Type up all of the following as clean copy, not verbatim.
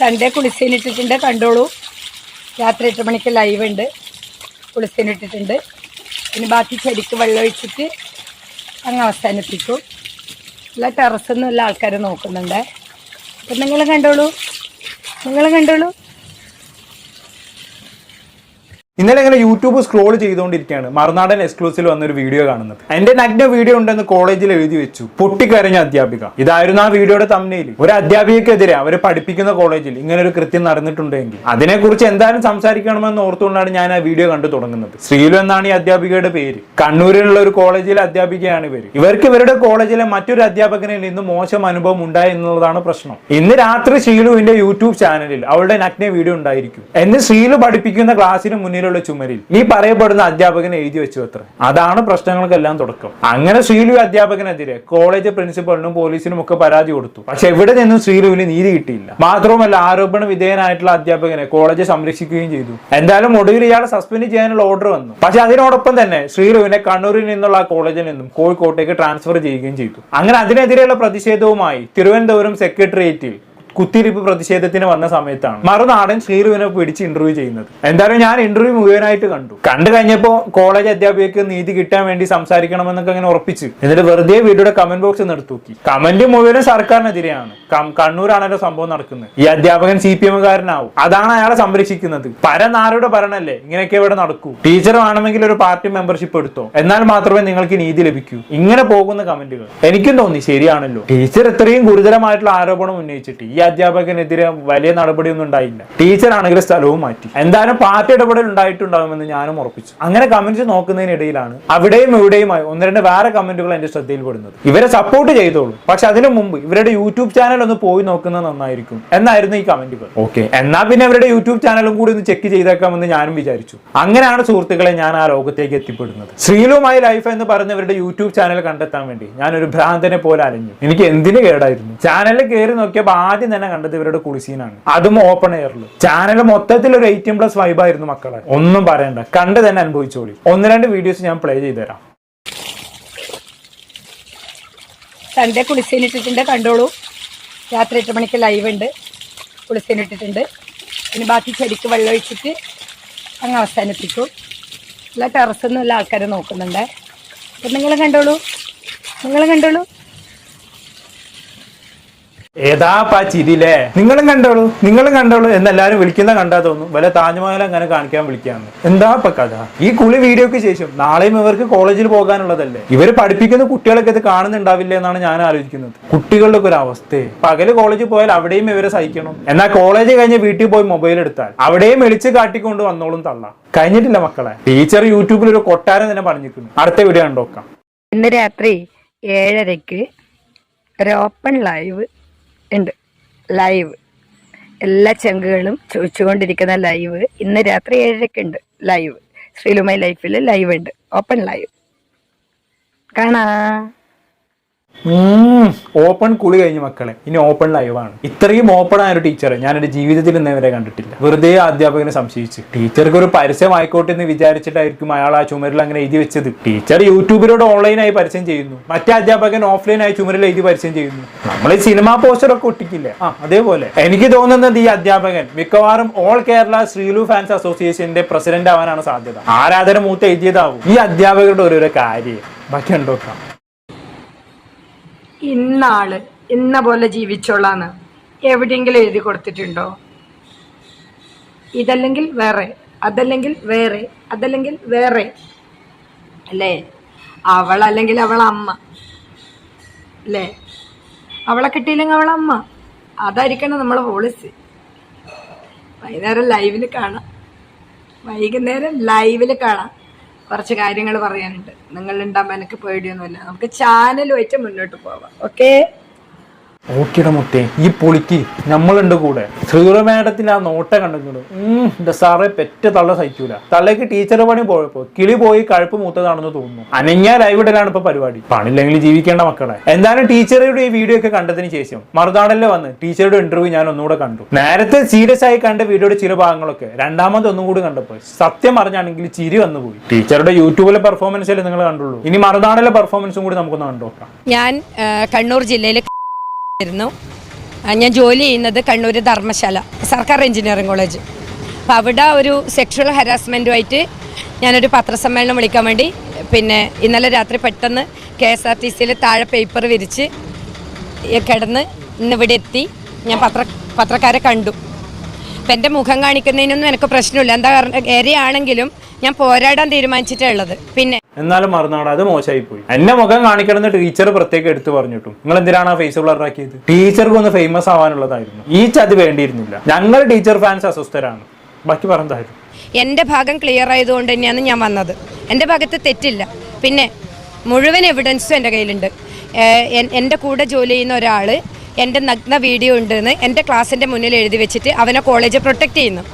Sunday കുളിസീനിട്ടിട്ടുണ്ട്, കണ്ടോളൂ. രാത്രി 8 മണിക്ക് ലൈവ് ഉണ്ട്, കുളിസീനിട്ടിട്ടുണ്ട്. ഇനി ബാക്കി ചെടിക്ക് വെള്ളം ഒഴിച്ചിട്ട് അങ്ങ് അവസാനിപ്പിക്കും. എല്ലാ ടെറസൊന്നും എല്ലാ ആൾക്കാർ നോക്കുന്നുണ്ട്. അപ്പം നിങ്ങൾ കണ്ടോളൂ. ഇന്നലെ ഇങ്ങനെ യൂട്യൂബ് സ്ക്രോൾ ചെയ്തുകൊണ്ടിരിക്കുകയാണ്, മറുനാടൻ എക്സ്ക്ലൂസീവ് വന്നൊരു വീഡിയോ കാണുന്നത്. എന്റെ നഗ്ന വീഡിയോ ഉണ്ടെന്ന് കോളേജിൽ എഴുതി വെച്ചു, പൊട്ടിക്കരഞ്ഞ അധ്യാപിക. ഇതായിരുന്നു ആ വീഡിയോയുടെ തംബ്നെയിൽ. ഒരു അധ്യാപികക്കെതിരെ അവരെ പഠിപ്പിക്കുന്ന കോളേജിൽ ഇങ്ങനെ ഒരു കൃത്യം നടന്നിട്ടുണ്ടെങ്കിൽ അതിനെക്കുറിച്ച് എന്തായാലും സംസാരിക്കണമെന്ന് ഓർത്തുകൊണ്ടാണ് ഞാൻ ആ വീഡിയോ കണ്ടു തുടങ്ങുന്നത്. ശ്രീലു എന്നാണ് ഈ അധ്യാപികയുടെ പേര്. കണ്ണൂരിലുള്ള ഒരു കോളേജിലെ അധ്യാപികയാണ് ഇവർക്ക് ഇവരുടെ കോളേജിലെ മറ്റൊരു അധ്യാപകനിൽ നിന്ന് മോശം അനുഭവം ഉണ്ടായി എന്നുള്ളതാണ് പ്രശ്നം. ഇന്ന് രാത്രി ശ്രീലുവിന്റെ യൂട്യൂബ് ചാനലിൽ അവളുടെ നഗ്ന വീഡിയോ ഉണ്ടായിരിക്കും. എന്ന് ശ്രീലു പഠിപ്പിക്കുന്ന ക്ലാസ്സിന് മുന്നിൽ ചുമരിൽ ഈ പറയപ്പെടുന്ന അധ്യാപകനെ എഴുതി വെച്ചു അത്ര. അതാണ് പ്രശ്നങ്ങൾക്കെല്ലാം തുടക്കം. അങ്ങനെ ശ്രീലു അധ്യാപകനെതിരെ കോളേജ് പ്രിൻസിപ്പലിനും പോലീസിനും ഒക്കെ പരാതി കൊടുത്തു. പക്ഷെ എവിടെ നിന്നും ശ്രീലുവിന് നീതി കിട്ടിയില്ല. മാത്രവുമല്ല, ആരോപണ വിധേയനായിട്ടുള്ള അധ്യാപകനെ കോളേജ് സംരക്ഷിക്കുകയും ചെയ്തു. എന്തായാലും ഒടുവിൽ ഇയാളെ സസ്പെൻഡ് ചെയ്യാനുള്ള ഓർഡർ വന്നു. പക്ഷെ അതിനോടൊപ്പം തന്നെ ശ്രീലുവിനെ കണ്ണൂരിൽ നിന്നുള്ള ആ കോളേജിൽ നിന്നും കോഴിക്കോട്ടേക്ക് ട്രാൻസ്ഫർ ചെയ്യുകയും ചെയ്തു. അങ്ങനെ അതിനെതിരെയുള്ള പ്രതിഷേധവുമായി തിരുവനന്തപുരം സെക്രട്ടേറിയറ്റിൽ കുത്തിരിപ്പ് പ്രതിഷേധത്തിന് വന്ന സമയത്താണ് മറുനാടൻ ശ്രീലുവിനെ പിടിച്ച് ഇന്റർവ്യൂ ചെയ്യുന്നത്. എന്തായാലും ഞാൻ ഇന്റർവ്യൂ മുഴുവനായിട്ട് കണ്ടു കഴിഞ്ഞപ്പോ കോളേജ് അധ്യാപികക്ക് നീതി കിട്ടാൻ വേണ്ടി സംസാരിക്കണമെന്നൊക്കെ അങ്ങനെ ഉറപ്പിച്ചു. എന്നിട്ട് വെറുതെ വീഡിയോയുടെ കമന്റ് ബോക്സ് നിർത്തൂക്കി. കമന്റ് മുഴുവനും സർക്കാരിനെതിരെയാണ്. കണ്ണൂരാണല്ലോ സംഭവം നടക്കുന്നത്. ഈ അധ്യാപകൻ CPM കാരനാവും, അതാണ് അയാളെ സംരക്ഷിക്കുന്നത്. പരനാരുടെ ഭരണല്ലേ, ഇങ്ങനെയൊക്കെ ഇവിടെ നടക്കൂ. ടീച്ചർ വേണമെങ്കിൽ ഒരു പാർട്ടി മെമ്പർഷിപ്പ് എടുത്തോ, എന്നാൽ മാത്രമേ നിങ്ങൾക്ക് നീതി ലഭിക്കൂ. ഇങ്ങനെ പോകുന്ന കമന്റുകൾ എനിക്കും തോന്നി ശരിയാണല്ലോ. ടീച്ചർ ഇത്രയും ഗുരുതരമായിട്ടുള്ള ആരോപണം ഉന്നയിച്ചിട്ട് ഈ അധ്യാപകനെതിരെ വലിയ നടപടിയൊന്നും ഉണ്ടായില്ല. ടീച്ചറാണെങ്കിൽ സ്ഥലവും മാറ്റി. എന്തായാലും പാർട്ടി ഇടപെടൽ ഉണ്ടായിട്ടുണ്ടാകുമെന്ന് ഞാനും ഉറപ്പിച്ചു. അങ്ങനെ കമന്റ്സ് നോക്കുന്നതിനിടയിലാണ് അവിടെയും ഇവിടെയുമായി 1-2 വേറെ കമന്റുകൾ എന്റെ ശ്രദ്ധയിൽപ്പെടുന്നത്. ഇവരെ സപ്പോർട്ട് ചെയ്തോളൂ, പക്ഷെ അതിനു മുമ്പ് ഇവരുടെ യൂട്യൂബ് ചാനൽ ഒന്ന് പോയി നോക്കുന്നത് നന്നായിരിക്കും എന്നായിരുന്നു ഈ കമന്റുകൾ. ഓക്കെ, എന്നാ പിന്നെ ഇവരുടെ യൂട്യൂബ് ചാനലും കൂടി ഒന്ന് ചെക്ക് ചെയ്തേക്കാമെന്ന് ഞാനും വിചാരിച്ചു. അങ്ങനെയാണ് സുഹൃത്തുക്കളെ ഞാൻ ആ ലോകത്തേക്ക് എത്തിപ്പെടുന്നത്. ശ്രീലുമായി ലൈഫ് എന്ന് പറഞ്ഞവരുടെ യൂട്യൂബ് ചാനൽ കണ്ടെത്താൻ വേണ്ടി ഞാൻ ഒരു ഭ്രാന്തനെ പോലെ അലഞ്ഞു. എനിക്ക് എന്തിനു കേടായിരുന്നു. ചാനലിൽ കയറി നോക്കിയപ്പോൾ ആദ്യം തന്നെ കണ്ടത് ഇവരുടെ കുളിസീനാണ്, അതും ഓപ്പൺ എയറിൽ. ചാനൽ മൊത്തത്തിൽ ഒരു 18+ വൈബായിരുന്നു മക്കളെ. ഒന്നും പറയണ്ട, കണ്ട് തന്നെ അനുഭവിച്ചോളി. 1-2 വീഡിയോസ് ഞാൻ പ്ലേ ചെയ്തുതരാം. സൺഡേ കുളിസീനിട്ടിട്ടുണ്ട്, കണ്ടോളൂ. രാത്രി 8 മണിക്ക് ലൈവ് ഉണ്ട്, കുളിസീനിട്ടിട്ടുണ്ട്. ഇനി ബാക്കി ചെടിക്ക് വെള്ളം ഒഴിച്ചിട്ട് അങ്ങ് അവസാനിപ്പിക്കും. എല്ലാ ടെറസൊന്നും എല്ലാ ആൾക്കാർ നോക്കുന്നുണ്ട്. അപ്പം നിങ്ങൾ കണ്ടോളൂ. ഏതാപ്പാ ചിരിലേ. നിങ്ങളും കണ്ടോളൂ എന്നെല്ലാരും വിളിക്കുന്ന കണ്ടാ തോന്നും വല്ല താജ്മഹൽ അങ്ങനെ കാണിക്കാൻ വിളിക്കാന്ന്. എന്താപ്പ കഥ. ഈ കുളി വീഡിയോക്ക് ശേഷം നാളെയും ഇവർക്ക് കോളേജിൽ പോകാനുള്ളതല്ലേ. ഇവര് പഠിപ്പിക്കുന്ന കുട്ടികളൊക്കെ ഇത് കാണുന്നുണ്ടാവില്ല എന്നാണ് ഞാൻ ആലോചിക്കുന്നത്. കുട്ടികളുടെ ഒരു അവസ്ഥയെ. പകല് കോളേജിൽ പോയാൽ അവിടെയും ഇവരെ സഹിക്കണം. എന്നാൽ കോളേജ് കഴിഞ്ഞ് വീട്ടിൽ പോയി മൊബൈൽ എടുത്താൽ അവിടെയും വെളിച്ച് കാട്ടിക്കൊണ്ട് വന്നോളും തള്ള. കഴിഞ്ഞിട്ടില്ല മക്കളെ. ടീച്ചർ യൂട്യൂബിൽ ഒരു കൊട്ടാരം തന്നെ പറഞ്ഞിരിക്കുന്നു. അടുത്ത വീഡിയോ കണ്ടോക്കാം. ഇന്ന് രാത്രി 7:30 ഒരു ഓപ്പൺ ലൈവ് ഉണ്ട്. ലൈവ് എല്ലാ ചങ്കുകളും ചോദിച്ചുകൊണ്ടിരിക്കുന്ന ലൈവ് ഇന്ന് രാത്രി 7:30 ഉണ്ട്. ലൈവ് ശ്രീലുമായി ലൈഫിൽ ലൈവ് ഉണ്ട്, ഓപ്പൺ ലൈവ്. കാണാ. ഓപ്പൺ കുളി കഴിഞ്ഞ മക്കളെ, ഇനി ഓപ്പൺ ലൈവാണ്. ഇത്രയും ഓപ്പൺ ആയ ഒരു ടീച്ചറെ ഞാൻ എന്റെ ജീവിതത്തിൽ ഇന്നേവരെ കണ്ടിട്ടില്ല. വെറുതെ അധ്യാപകനെ സംശയിച്ച്. ടീച്ചർക്ക് ഒരു പരസ്യം ആയിക്കോട്ടെ എന്ന് വിചാരിച്ചിട്ടായിരിക്കും അയാൾ ആ ചുമരിൽ അങ്ങനെ എഴുതി വെച്ചത്. ടീച്ചർ യൂട്യൂബിലൂടെ ഓൺലൈനായി പരസ്യം ചെയ്യുന്നു, മറ്റേ അധ്യാപകൻ ഓഫ്ലൈനായി ചുമരിൽ എഴുതി പരസ്യം ചെയ്യുന്നു. നമ്മൾ ഈ സിനിമാ പോസ്റ്ററൊക്കെ ഒട്ടിക്കില്ലേ, അതേപോലെ. എനിക്ക് തോന്നുന്നത് ഈ അധ്യാപകൻ മിക്കവാറും ഓൾ കേരള ശ്രീലു ഫാൻസ് അസോസിയേഷന്റെ പ്രസിഡന്റ് ആവാനാണ് സാധ്യത. ആരാധന മൂത്ത് എഴുതിയതാവും ഈ അധ്യാപകരുടെ ഓരോരോ കാര്യം. ബാക്കി കണ്ടോക്കാം. ഇന്നാള് ഇന്ന പോലെ ജീവിച്ചോളാന്ന് എവിടെയെങ്കിലും എഴുതി കൊടുത്തിട്ടുണ്ടോ? ഇതല്ലെങ്കിൽ വേറെ, അതല്ലെങ്കിൽ വേറെ, അതല്ലെങ്കിൽ വേറെ അല്ലേ? അവളല്ലെങ്കിൽ അവളമ്മ അല്ലേ? അവളെ കിട്ടിയില്ലെങ്കിൽ അവളമ്മ. അതായിരിക്കണം നമ്മളെ പോളിസി. വൈകുന്നേരം ലൈവിൽ കാണാം. കുറച്ച് കാര്യങ്ങൾ പറയാനുണ്ട്. നിങ്ങളുണ്ടാകുമ്പോൾ എനിക്ക് പേടിയൊന്നുമില്ല. നമുക്ക് ചാനലുമായിട്ട് മുന്നോട്ട് പോവാം. ഓക്കെ. ഓക്കേടെ മുത്തേ, ഈ പൊളിക്ക് നമ്മളുണ്ട് കൂടെ. ശ്രീറ മേഡത്തിന്റെ ആ നോട്ട കണ്ടെങ്കിലും സാറേ പെറ്റ തള്ള സഹിക്കൂല. തള്ളക്ക് ടീച്ചർ പണി പോയപ്പോ കിളി പോയി കഴുപ്പ് മൂത്തതാണെന്ന് തോന്നുന്നു. അനങ്ങിയ ലൈവിടലാണ് ഇപ്പൊ പരിപാടി. പണില്ലെങ്കിൽ ജീവിക്കേണ്ട മക്കളെ. എന്തായാലും ടീച്ചറുടെ ഈ വീഡിയോ ഒക്കെ കണ്ടതിന് ശേഷം മറുനാടനിൽ വന്ന് ടീച്ചറുടെ ഇന്റർവ്യൂ ഞാൻ ഒന്നുകൂടെ കണ്ടു. നേരത്തെ സീരിയസ് ആയി കണ്ട വീഡിയോയുടെ ചില ഭാഗങ്ങളൊക്കെ രണ്ടാമത് ഒന്നും കൂടി കണ്ടപ്പോൾ സത്യം പറഞ്ഞാണെങ്കിൽ ചിരി വന്നുപോയി. ടീച്ചറുടെ യൂട്യൂബിലെ പെർഫോമൻസിൽ നിങ്ങൾ കണ്ടുള്ളൂ. ഇനി മറുനാടനിലെ പെർഫോമൻസും കൂടി നമുക്കൊന്ന് കണ്ടോക്കാം. ഞാൻ കണ്ണൂർ ജില്ലയിലെ ഞാൻ ജോലി ചെയ്യുന്നത് കണ്ണൂർ ധർമ്മശാല സർക്കാർ എഞ്ചിനീയറിംഗ് കോളേജ്. അപ്പോൾ അവിടെ ഒരു സെക്ഷൽ ഹരാസ്മെൻറ്റുമായിട്ട് ഞാനൊരു പത്രസമ്മേളനം വിളിക്കാൻ വേണ്ടി പിന്നെ ഇന്നലെ രാത്രി പെട്ടെന്ന് KSRTCയിൽ താഴെ പേപ്പർ വിരിച്ച് കിടന്ന് ഇന്നിവിടെ എത്തി. ഞാൻ പത്രക്കാരെ കണ്ടു. അപ്പം എൻ്റെ മുഖം കാണിക്കുന്നതിനൊന്നും എനിക്ക് പ്രശ്നമില്ല. എന്താ കാരണം ഏരിയയാണെങ്കിലും ഞാൻ പോരാടാൻ തീരുമാനിച്ചിട്ടുള്ളത്. പിന്നെ എന്നാലും മറുനാട് അത് മോശമായി പോയി. എന്നെ മുഖം കാണിക്കണമെന്ന് ടീച്ചർ പ്രത്യേകം എടുത്തു പറഞ്ഞിട്ടു. നിങ്ങൾ എന്തിനാണ് ആ ഫേസ് ബ്ലറാക്കിയത്? ടീച്ചർക്ക് ഒന്ന് ഫേമസ് ആവാനുള്ളതായിരുന്നു. ഈ ചതി വേണ്ടിയിരുന്നില്ല. ഞങ്ങൾ ടീച്ചർ ഫാൻസ് അസ്വസ്ഥരാണ്. ബാക്കി പറഞ്ഞതായിരുന്നു. എൻ്റെ ഭാഗം ക്ലിയർ ആയതുകൊണ്ട് തന്നെയാണ് ഞാൻ വന്നത്. എൻ്റെ ഭാഗത്ത് തെറ്റില്ല. പിന്നെ മുഴുവൻ എവിഡൻസും എൻ്റെ കയ്യിലുണ്ട്. എൻ്റെ കൂടെ ജോലി ചെയ്യുന്ന ഒരാൾ എൻ്റെ നഗ്ന വീഡിയോ ഉണ്ടെന്ന് എൻ്റെ ക്ലാസ്സിൻ്റെ മുന്നിൽ എഴുതി വെച്ചിട്ട് അവനെ കോളേജ് പ്രൊട്ടക്ട് ചെയ്യുന്നു.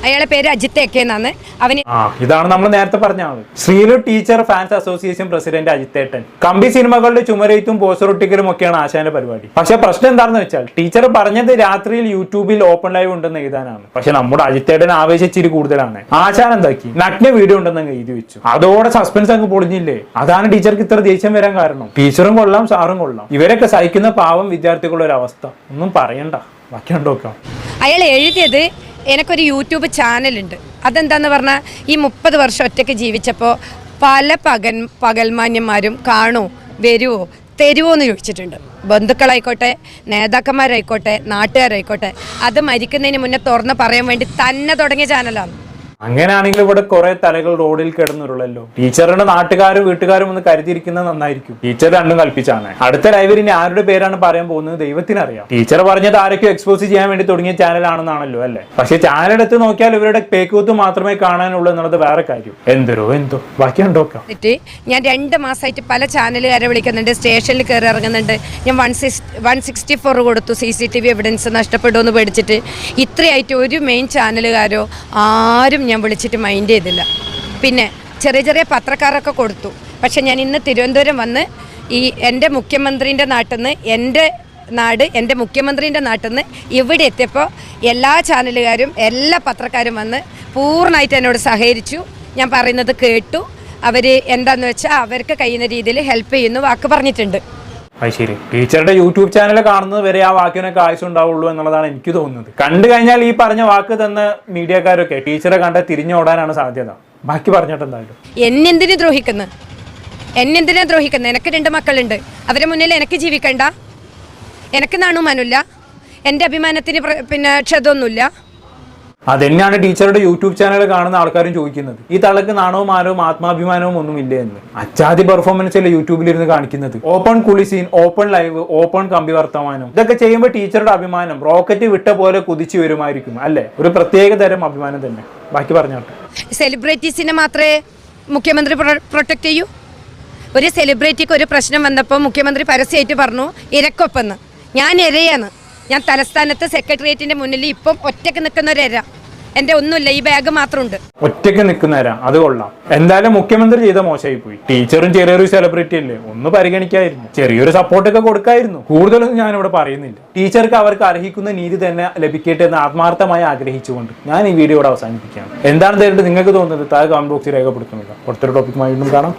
അയാളെ പേര് അജിത്ത് എക്കെ എന്നാണ്. അവന് ഇതാണ് നമ്മൾ നേരത്തെ പറഞ്ഞ ആള്. Sreelu teacher fans association president അജിത്തേട്ടൻ. കമ്പി സിനിമകളുടെ ചുമരെഴുത്തും പോസ്റ്റർ ഒട്ടിക്കലും ഒക്കെയാണ് ആശാന്റെ പരിപാടി. പക്ഷെ പ്രശ്നം എന്താണെന്ന് വെച്ചാൽ ടീച്ചർ പറഞ്ഞത് രാത്രിയിൽ യൂട്യൂബിൽ ഓപ്പൺ ലൈവ് ഉണ്ടെന്ന് എഴുതാനാണ്. പക്ഷെ നമ്മുടെ അജിത്തേട്ടൻ ആവേശിച്ചിരി കൂടുതലാണ്. ആശാൻ എന്താക്കി നഗ്ന വീഡിയോ ഉണ്ടെന്ന് എഴുതി വെച്ചു. അതോടെ സസ്പെൻസ് അങ്ങ് പൊളിഞ്ഞില്ലേ? അതാണ് ടീച്ചർക്ക് ഇത്ര ദേഷ്യം വരാൻ കാരണം. ടീച്ചറും കൊള്ളാം, സാറും കൊള്ളാം. ഇവരൊക്കെ സഹിക്കുന്ന പാവം വിദ്യാർത്ഥികളുടെ ഒരു അവസ്ഥ ഒന്നും പറയണ്ട. ബാക്കി കണ്ടോക്കാം. അയാൾ എഴുതിയത് എനിക്കൊരു യൂട്യൂബ് ചാനലുണ്ട്. അതെന്താന്ന് പറഞ്ഞാൽ ഈ 30 വർഷം ഒറ്റയ്ക്ക് ജീവിച്ചപ്പോൾ പല പകൽമാന്യന്മാരും കാണുമോ, വരുമോ, തരുമോ എന്ന് ചോദിച്ചിട്ടുണ്ട്. ബന്ധുക്കളായിക്കോട്ടെ, നേതാക്കന്മാരായിക്കോട്ടെ, നാട്ടുകാരായിക്കോട്ടെ. അത് മരിക്കുന്നതിന് മുന്നേ തുറന്ന് പറയാൻ വേണ്ടി തന്നെ തുടങ്ങിയ ചാനലാണ്. അങ്ങനെയാണെങ്കിൽ ഇവിടെ കുറെ തലകൾ റോഡിൽ കിടന്നുരുളല്ലോ. ടീച്ചറുടെ നാട്ടുകാരും വീട്ടുകാരും ഒന്ന് കരുതിയിരിക്കുന്നത് നന്നായിരിക്കും. ടീച്ചർ രണ്ടും കൽപ്പിച്ചാണ്. അടുത്ത ലൈവിൽ ഇനി ആരുടെ പേരാണ് പറയാൻ പോകുന്നത് ദൈവത്തിനറിയാം. ടീച്ചർ പറഞ്ഞത് ആരൊക്കെ എക്സ്പോസ് ചെയ്യാൻ വേണ്ടി തുടങ്ങിയ ചാനലാണെന്നാണല്ലോ അല്ലേ? പക്ഷെ ചാനൽ എടുത്ത് നോക്കിയാൽ ഇവരുടെ പേക്കൂത്ത് മാത്രമേ കാണാനുള്ളൂ എന്നുള്ളത് വേറെ കാര്യം. എന്തോ ബാക്കി കണ്ടോക്കാം. ഞാൻ 2 മാസമായിട്ട് പല ചാനലുകാരെ വിളിക്കുന്നുണ്ട്, സ്റ്റേഷനിൽ കയറി ഇറങ്ങുന്നുണ്ട്. ഞാൻ 164 കൊടുത്തു. CCTV എവിഡൻസ് നഷ്ടപ്പെടുമെന്ന് പേടിച്ചിട്ട്. ഇത്രയായിട്ട് ഒരു മെയിൻ ചാനലുകാരോ ആരും ഞാൻ വിളിച്ചിട്ട് മൈൻഡ് ചെയ്തില്ല. പിന്നെ ചെറിയ പത്രക്കാരൊക്കെ കൊടുത്തു. പക്ഷെ ഞാൻ ഇന്ന് തിരുവനന്തപുരം വന്ന് ഈ എൻ്റെ മുഖ്യമന്ത്രിൻ്റെ നാട്ടിൽ നിന്ന് എൻ്റെ മുഖ്യമന്ത്രിൻ്റെ നാട്ടിൽ നിന്ന് ഇവിടെ എത്തിയപ്പോൾ എല്ലാ ചാനലുകാരും എല്ലാ പത്രക്കാരും വന്ന് പൂർണ്ണമായിട്ട് എന്നോട് സഹകരിച്ചു. ഞാൻ പറയുന്നത് കേട്ടു. അവർ എന്താന്ന് വെച്ചാൽ അവർക്ക് കഴിയുന്ന രീതിയിൽ ഹെൽപ്പ് ചെയ്യുന്നു വാക്ക് പറഞ്ഞിട്ടുണ്ട്. അത് ശരി. ടീച്ചറുടെ യൂട്യൂബ് ചാനൽ കാണുന്നത് വരെ ആ വാക്കിനൊക്കെ ആവശ്യം ഉണ്ടാവുള്ളൂ എന്നുള്ളതാണ് എനിക്ക് തോന്നുന്നത്. കണ്ടു കഴിഞ്ഞാൽ ഈ പറഞ്ഞ വാക്ക് തന്ന മീഡിയക്കാരൊക്കെ ടീച്ചറെ കണ്ട തിരിഞ്ഞോടാനാണ് സാധ്യത. ബാക്കി പറഞ്ഞിട്ട് എന്തായാലും എന്നെന്തിനാ ദ്രോഹിക്കുന്നത്? എനിക്ക് 2 മക്കളുണ്ട്. അവരെ മുന്നിൽ എനിക്ക് ജീവിക്കണ്ട? എനിക്ക് നാണുമാനില്ല. എൻ്റെ അഭിമാനത്തിന് പിന്നെ ക്ഷതമൊന്നുമില്ല. അതെന്നെയാണ് ടീച്ചറുടെ യൂട്യൂബ് ചാനൽ കാണുന്ന ആൾക്കാരും ചോദിക്കുന്നത്. ഈ തളക്ക് നാണവും മാനവും ആത്മാഭിമാനവും ഒന്നും ഇല്ല എന്ന്. അച്ചാതി പെർഫോമൻസ് അല്ലേ യൂട്യൂബിലിരുന്ന് കാണിക്കുന്നത്. ഓപ്പൺ കുളിസീൻ, ഓപ്പൺ ലൈവ്, ഓപ്പൺ കമ്പി വർത്തമാനം. ഇതൊക്കെ ചെയ്യുമ്പോൾ ടീച്ചറുടെ അഭിമാനം റോക്കറ്റ് വിട്ട പോലെ കുതിച്ചു വരുമായിരിക്കും അല്ലേ? ഒരു പ്രത്യേക തരം അഭിമാനം തന്നെ. ബാക്കി പറഞ്ഞോട്ടെ. സെലിബ്രിറ്റീസിനെ മാത്രമേ മുഖ്യമന്ത്രി പ്രൊട്ടക്ട് ചെയ്യൂ. ഒരു സെലിബ്രിറ്റിക്ക് ഒരു പ്രശ്നം വന്നപ്പോൾ മുഖ്യമന്ത്രി പരസ്യമായിട്ട് പറഞ്ഞു ഇരക്കൊപ്പെന്ന്. ഞാൻ ഇരയാണ്. ഞാൻ തലസ്ഥാനത്ത് സെക്രട്ടേറിയറ്റിന്റെ മുന്നിൽ ഇപ്പം ഒറ്റയ്ക്ക് നിൽക്കുന്ന ഒരു ഇര. എന്റെ ഒന്നുമില്ല, ഈ ബാഗ് മാത്രമുണ്ട്. ഒറ്റയ്ക്ക് നിൽക്കുന്നവരാ, അത് കൊള്ളാം. എന്തായാലും മുഖ്യമന്ത്രി ചെയ്ത മോശമായി പോയി. ടീച്ചറും ചെറിയൊരു സെലിബ്രിറ്റി അല്ലേ, ഒന്ന് പരിഗണിക്കായിരുന്നു. ചെറിയൊരു സപ്പോർട്ടൊക്കെ കൊടുക്കായിരുന്നു. കൂടുതലൊന്നും ഞാനിവിടെ പറയുന്നില്ല. ടീച്ചർക്ക് അവർക്ക് അർഹിക്കുന്ന നീതി തന്നെ ലഭിക്കട്ടെ എന്ന് ആത്മാർത്ഥമായി ആഗ്രഹിച്ചുകൊണ്ട് ഞാൻ ഈ വീഡിയോ ഇവിടെ അവസാനിപ്പിക്കുകയാണ്. എന്താണ് നേരിട്ട് നിങ്ങൾക്ക് തോന്നുന്നത് താഴെ കമന്റ് ബോക്സിൽ രേഖപ്പെടുത്തുന്നില്ല. അടുത്തൊരു ടോപ്പിക്കുമായി വീണ്ടും കാണാം.